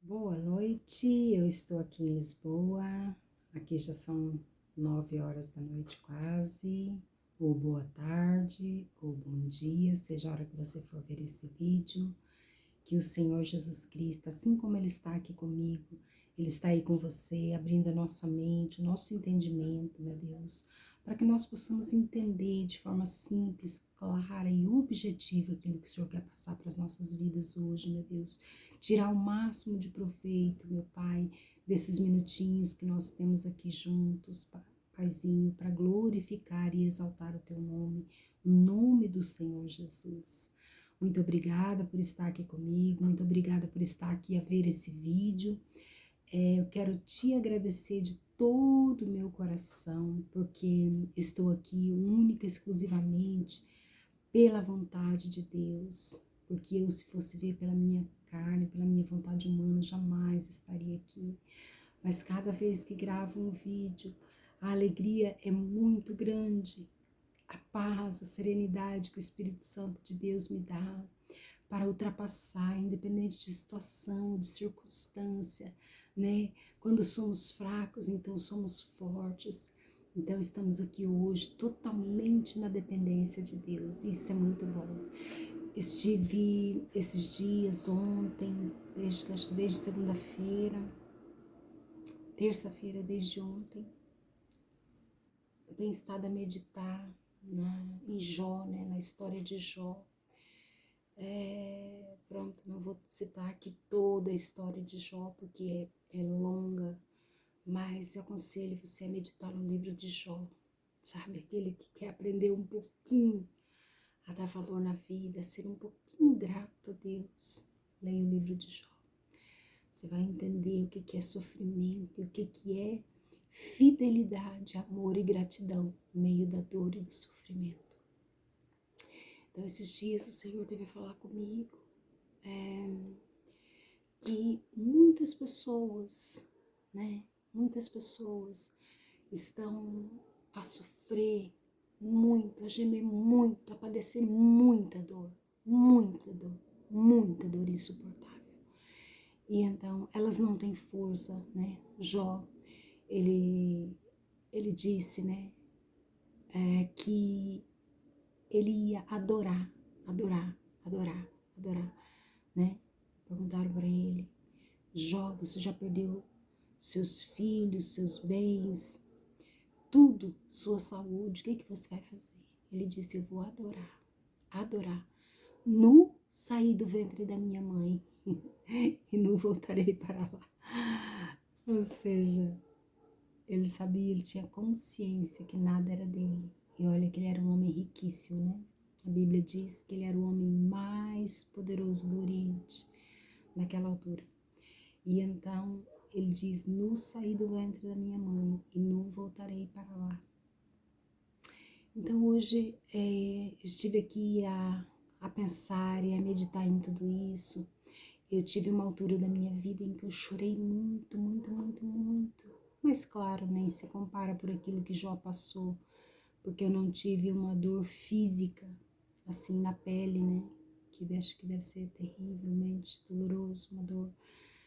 Boa noite, eu estou aqui em Lisboa, aqui já são 9 horas da noite quase, ou boa tarde, ou bom dia, seja a hora que você for ver esse vídeo, que o Senhor Jesus Cristo, assim como Ele está aqui comigo, Ele está aí com você, abrindo a nossa mente, o nosso entendimento, meu Deus, para que nós possamos entender de forma simples, clara e objetiva aquilo que o Senhor quer passar para as nossas vidas hoje, meu Deus. Tirar o máximo de proveito, meu Pai, desses minutinhos que nós temos aqui juntos, Paizinho, para glorificar e exaltar o Teu nome, o nome do Senhor Jesus. Muito obrigada por estar aqui comigo, muito obrigada por estar aqui a ver esse vídeo. Eu quero te agradecer de todo o meu coração, porque estou aqui única, exclusivamente pela vontade de Deus, porque eu, se fosse ver pela minha carne, pela minha vontade humana, jamais estaria aqui. Mas cada vez que gravo um vídeo, a alegria é muito grande, a paz, a serenidade que o Espírito Santo de Deus me dá para ultrapassar, independente de situação, de circunstância, né? Quando somos fracos, então somos fortes. Então estamos aqui hoje totalmente na dependência de Deus. Isso é muito bom. Estive esses dias, ontem, acho que desde segunda-feira, terça-feira, desde ontem, eu tenho estado a meditar em Jó, né, na história de Jó. Pronto, não vou citar aqui toda a história de Jó, porque é longa, mas eu aconselho você a meditar no livro de Jó, sabe? Aquele que quer aprender um pouquinho a dar valor na vida, a ser um pouquinho grato a Deus. Leia o livro de Jó. Você vai entender o que é sofrimento, o que é fidelidade, amor e gratidão no meio da dor e do sofrimento. Então, esses dias o Senhor deve falar comigo que muitas pessoas, né? Muitas pessoas estão a sofrer muito, a gemer muito, a padecer muita dor insuportável. E então elas não têm força, né? Jó, ele disse, né? Que ele ia adorar, né? Perguntaram para ele: Jó, você já perdeu seus filhos, seus bens, tudo, sua saúde, o que você vai fazer? Ele disse: eu vou adorar, nu saí do ventre da minha mãe e não voltarei para lá. Ou seja, ele sabia, ele tinha consciência que nada era dele. E olha que ele era um homem riquíssimo, né? A Bíblia diz que ele era o homem mais poderoso do Oriente naquela altura. E então ele diz: nu saí do ventre da minha mãe e nu voltarei para lá. Então hoje estive aqui a pensar e a meditar em tudo isso. Eu tive uma altura da minha vida em que eu chorei muito. Mas claro, nem se compara por aquilo que Jó passou, porque eu não tive uma dor física, assim, na pele, né? Que acho que deve ser terrivelmente doloroso, uma dor.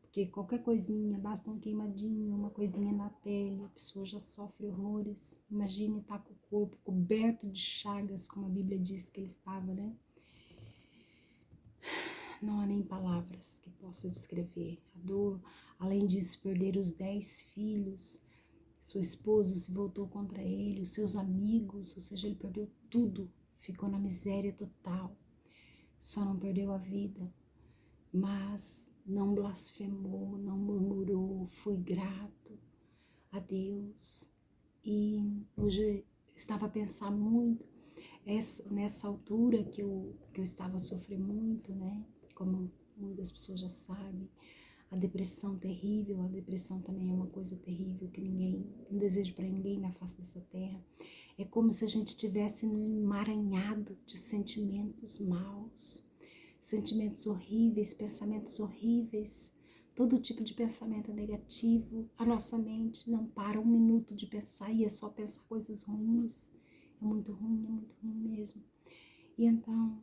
Porque qualquer coisinha, basta um queimadinho, uma coisinha na pele, a pessoa já sofre horrores. Imagine estar com o corpo coberto de chagas, como a Bíblia diz que ele estava, né? Não há nem palavras que possam descrever a dor. Além disso, perder os 10 filhos, sua esposa se voltou contra ele, os seus amigos, ou seja, ele perdeu tudo, ficou na miséria total. Só não perdeu a vida, mas não blasfemou, não murmurou, foi grato a Deus. E hoje eu estava a pensar muito nessa altura que eu estava a sofrer muito, né? Como muitas pessoas já sabem, a depressão terrível, a depressão também é uma coisa terrível que não desejo para ninguém na face dessa terra. É como se a gente estivesse num emaranhado de sentimentos maus, sentimentos horríveis, pensamentos horríveis, todo tipo de pensamento negativo. A nossa mente não para um minuto de pensar e é só pensar coisas ruins. É muito ruim mesmo. E então,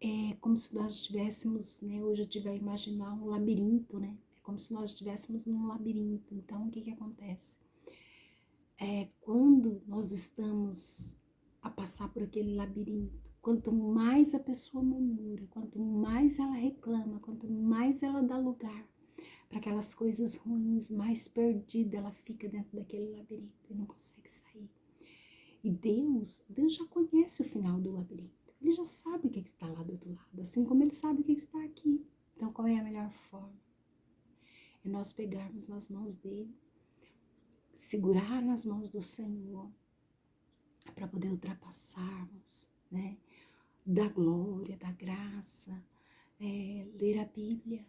é como se nós estivéssemos, né, hoje eu tive a imaginar um labirinto, né? É como se nós estivéssemos num labirinto. Então, o que acontece? Quando nós estamos a passar por aquele labirinto, quanto mais a pessoa murmura, quanto mais ela reclama, quanto mais ela dá lugar para aquelas coisas ruins, mais perdida ela fica dentro daquele labirinto e não consegue sair. E Deus já conhece o final do labirinto. Ele já sabe o que está lá do outro lado, assim como ele sabe o que está aqui. Então, qual é a melhor forma? É nós pegarmos nas mãos dele, segurar nas mãos do Senhor, para poder ultrapassarmos, né? Da glória, da graça, ler a Bíblia.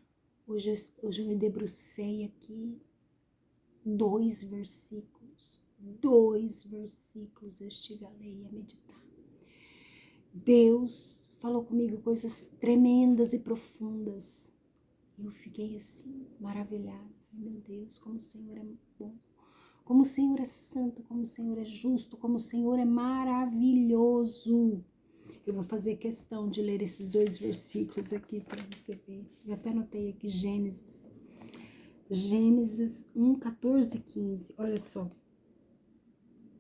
Hoje eu me debrucei aqui, 2 versículos eu estive a ler e a meditar. Deus falou comigo coisas tremendas e profundas. Eu fiquei assim, maravilhada. Meu Deus, como o Senhor é bom, como o Senhor é santo, como o Senhor é justo, como o Senhor é maravilhoso. Eu vou fazer questão de ler esses 2 versículos aqui para você ver. Eu até anotei aqui Gênesis 1, 14 e 15. Olha só.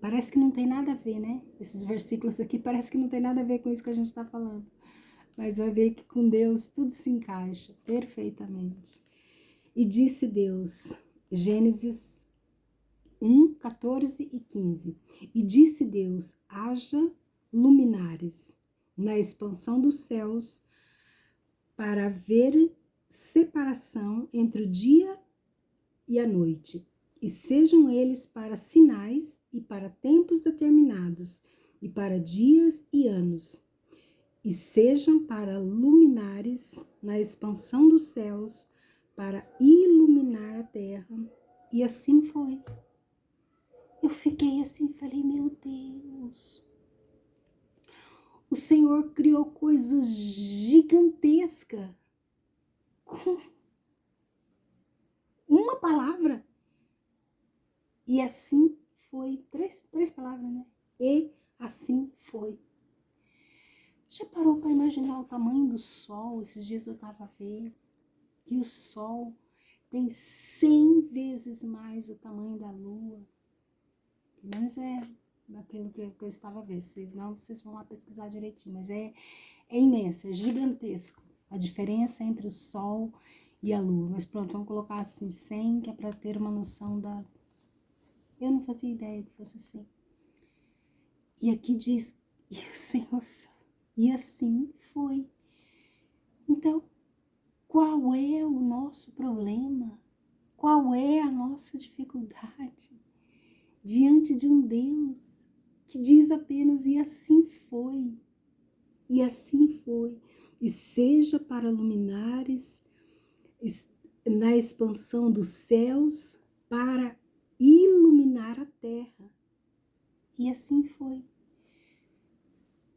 Parece que não tem nada a ver, né? Esses versículos aqui parece que não tem nada a ver com isso que a gente está falando. Mas vai ver que com Deus tudo se encaixa perfeitamente. E disse Deus, Gênesis 1, 14 e 15. E disse Deus, haja luminares na expansão dos céus para haver separação entre o dia e a noite, e sejam eles para sinais e para tempos determinados, e para dias e anos, e sejam para luminares na expansão dos céus, para iluminar a terra. E assim foi. Eu fiquei assim, falei, meu Deus, o Senhor criou coisas gigantescas com uma palavra. E assim foi. Três palavras, né? E assim foi. Já parou para imaginar o tamanho do sol? Esses dias eu estava vendo que o sol tem 100 vezes mais o tamanho da lua. Pelo menos é aquilo que eu estava vendo. Senão vocês vão lá pesquisar direitinho. Mas é imenso, é gigantesco a diferença entre o sol e a lua. Mas pronto, vamos colocar assim 100, que é para ter uma noção da... Eu não fazia ideia que fosse assim. E aqui diz, e o Senhor, e assim foi. Então, qual é o nosso problema? Qual é a nossa dificuldade diante de um Deus que diz apenas, e assim foi, e assim foi, e seja para luminares na expansão dos céus para iluminar a terra. E assim foi.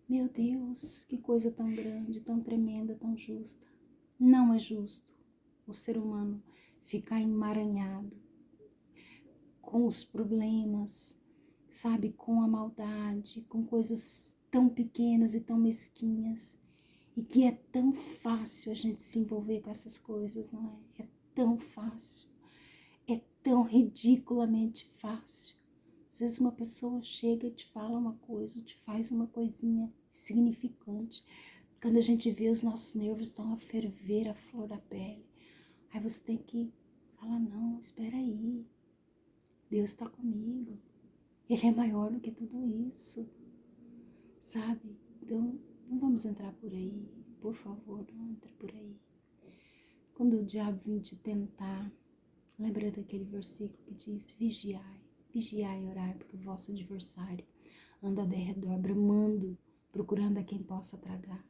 Meu Deus, que coisa tão grande, tão tremenda, tão justa. Não é justo o ser humano ficar emaranhado com os problemas, sabe, com a maldade, com coisas tão pequenas e tão mesquinhas, e que é tão fácil a gente se envolver com essas coisas, não é? É tão fácil, é tão ridiculamente fácil. Às vezes uma pessoa chega e te fala uma coisa, te faz uma coisinha significante. Quando a gente vê, os nossos nervos estão a ferver a flor da pele. Aí você tem que falar, não, espera aí. Deus está comigo. Ele é maior do que tudo isso. Sabe? Então, não vamos entrar por aí. Por favor, não entre por aí. Quando o diabo vem te tentar, lembra daquele versículo que diz, vigiai. Vigiai e orai, porque o vosso adversário anda ao derredor, bramando, procurando a quem possa tragar.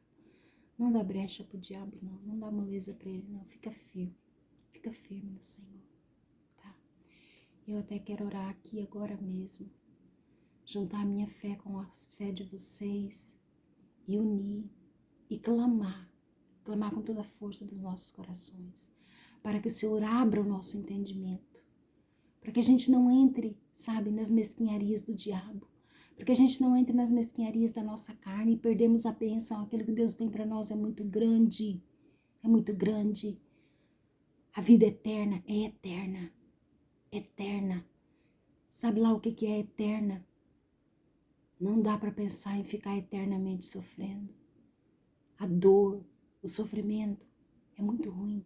Não dá brecha pro diabo, não. Não dá moleza para ele, não. Fica firme no Senhor, tá? Eu até quero orar aqui agora mesmo, juntar a minha fé com a fé de vocês e unir e clamar com toda a força dos nossos corações, para que o Senhor abra o nosso entendimento, para que a gente não entre, sabe, nas mesquinharias do diabo, para que a gente não entre nas mesquinharias da nossa carne e perdemos a bênção. Aquilo que Deus tem para nós é muito grande, é muito grande. A vida eterna é eterna. Eterna. Sabe lá o que é eterna? Não dá para pensar em ficar eternamente sofrendo. A dor, o sofrimento é muito ruim.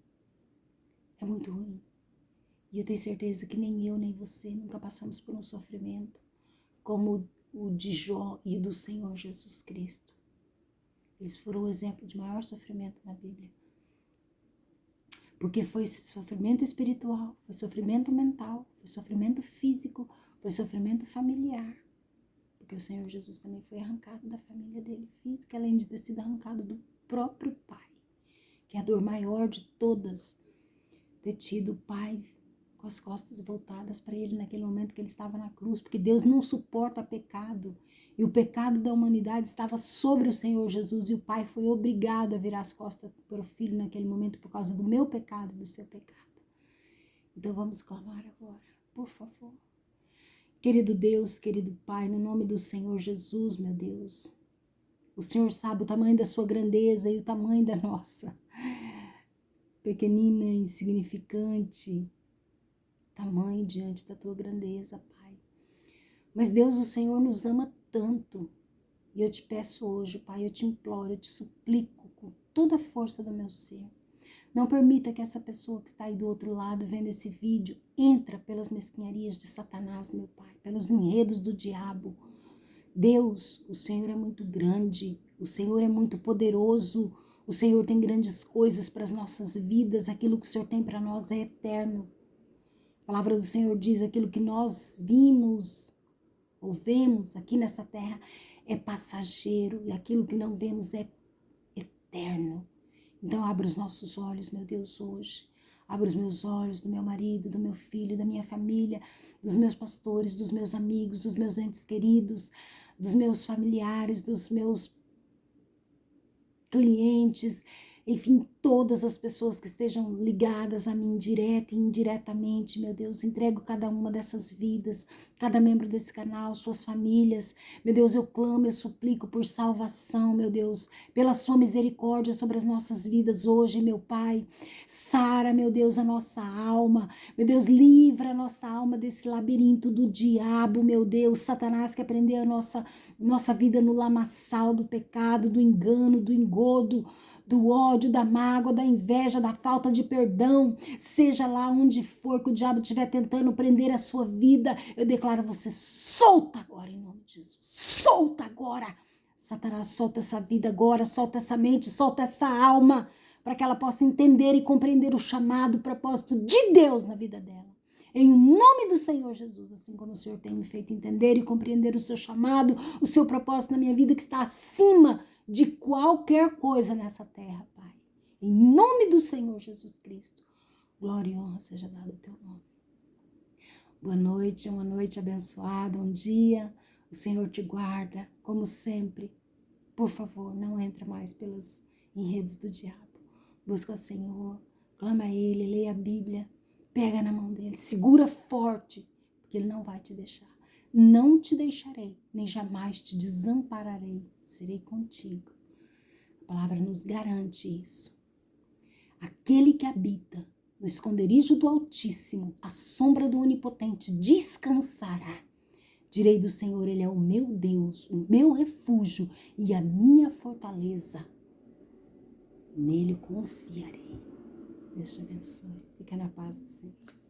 É muito ruim. E eu tenho certeza que nem eu, nem você nunca passamos por um sofrimento como o de Jó e do Senhor Jesus Cristo. Eles foram o exemplo de maior sofrimento na Bíblia. Porque foi sofrimento espiritual, foi sofrimento mental, foi sofrimento físico, foi sofrimento familiar. Porque o Senhor Jesus também foi arrancado da família dele física, além de ter sido arrancado do próprio Pai. Que é a dor maior de todas, ter tido o Pai com as costas voltadas para ele naquele momento que ele estava na cruz. Porque Deus não suporta pecado. E o pecado da humanidade estava sobre o Senhor Jesus. E o Pai foi obrigado a virar as costas para o Filho naquele momento por causa do meu pecado e do seu pecado. Então vamos clamar agora, por favor. Querido Deus, querido Pai, no nome do Senhor Jesus, meu Deus. O Senhor sabe o tamanho da sua grandeza e o tamanho da nossa. Pequenina, insignificante, tamanho diante da tua grandeza, Pai. Mas Deus, o Senhor nos ama tanto. E eu te peço hoje, Pai, eu te imploro, eu te suplico com toda a força do meu ser. Não permita que essa pessoa que está aí do outro lado vendo esse vídeo entra pelas mesquinharias de Satanás, meu Pai, pelos enredos do diabo. Deus, o Senhor é muito grande, o Senhor é muito poderoso, o Senhor tem grandes coisas para as nossas vidas, aquilo que o Senhor tem para nós é eterno. A palavra do Senhor diz: aquilo que nós vimos ou vemos aqui nessa terra é passageiro e aquilo que não vemos é eterno. Então abra os nossos olhos, meu Deus, hoje. Abra os meus olhos do meu marido, do meu filho, da minha família, dos meus pastores, dos meus amigos, dos meus entes queridos, dos meus familiares, dos meus clientes, enfim, todas as pessoas que estejam ligadas a mim direta e indiretamente, meu Deus, entrego cada uma dessas vidas, cada membro desse canal, suas famílias, meu Deus, eu clamo, eu suplico por salvação, meu Deus, pela sua misericórdia sobre as nossas vidas hoje, meu Pai, sara, meu Deus, a nossa alma, meu Deus, livra a nossa alma desse labirinto do diabo, meu Deus, Satanás quer prender a nossa vida no lamaçal do pecado, do engano, do engodo, do ódio, da mágoa, da inveja, da falta de perdão, seja lá onde for que o diabo estiver tentando prender a sua vida, eu declaro você solta agora em nome de Jesus, solta agora, Satanás, solta essa vida agora, solta essa mente, solta essa alma, para que ela possa entender e compreender o chamado, o propósito de Deus na vida dela. Em nome do Senhor Jesus, assim como o Senhor tem me feito entender e compreender o seu chamado, o seu propósito na minha vida que está acima de qualquer coisa nessa terra, Pai. Em nome do Senhor Jesus Cristo, glória e honra seja dada ao teu nome. Boa noite, uma noite abençoada, um dia, o Senhor te guarda, como sempre. Por favor, não entre mais pelos enredos do diabo. Busca o Senhor, clama a Ele, leia a Bíblia, pega na mão dele, segura forte, porque Ele não vai te deixar. Não te deixarei, nem jamais te desampararei, serei contigo. A palavra nos garante isso. Aquele que habita no esconderijo do Altíssimo, à sombra do Onipotente, descansará. Direi do Senhor, Ele é o meu Deus, o meu refúgio e a minha fortaleza. Nele confiarei. Deus te abençoe. Fica na paz do Senhor.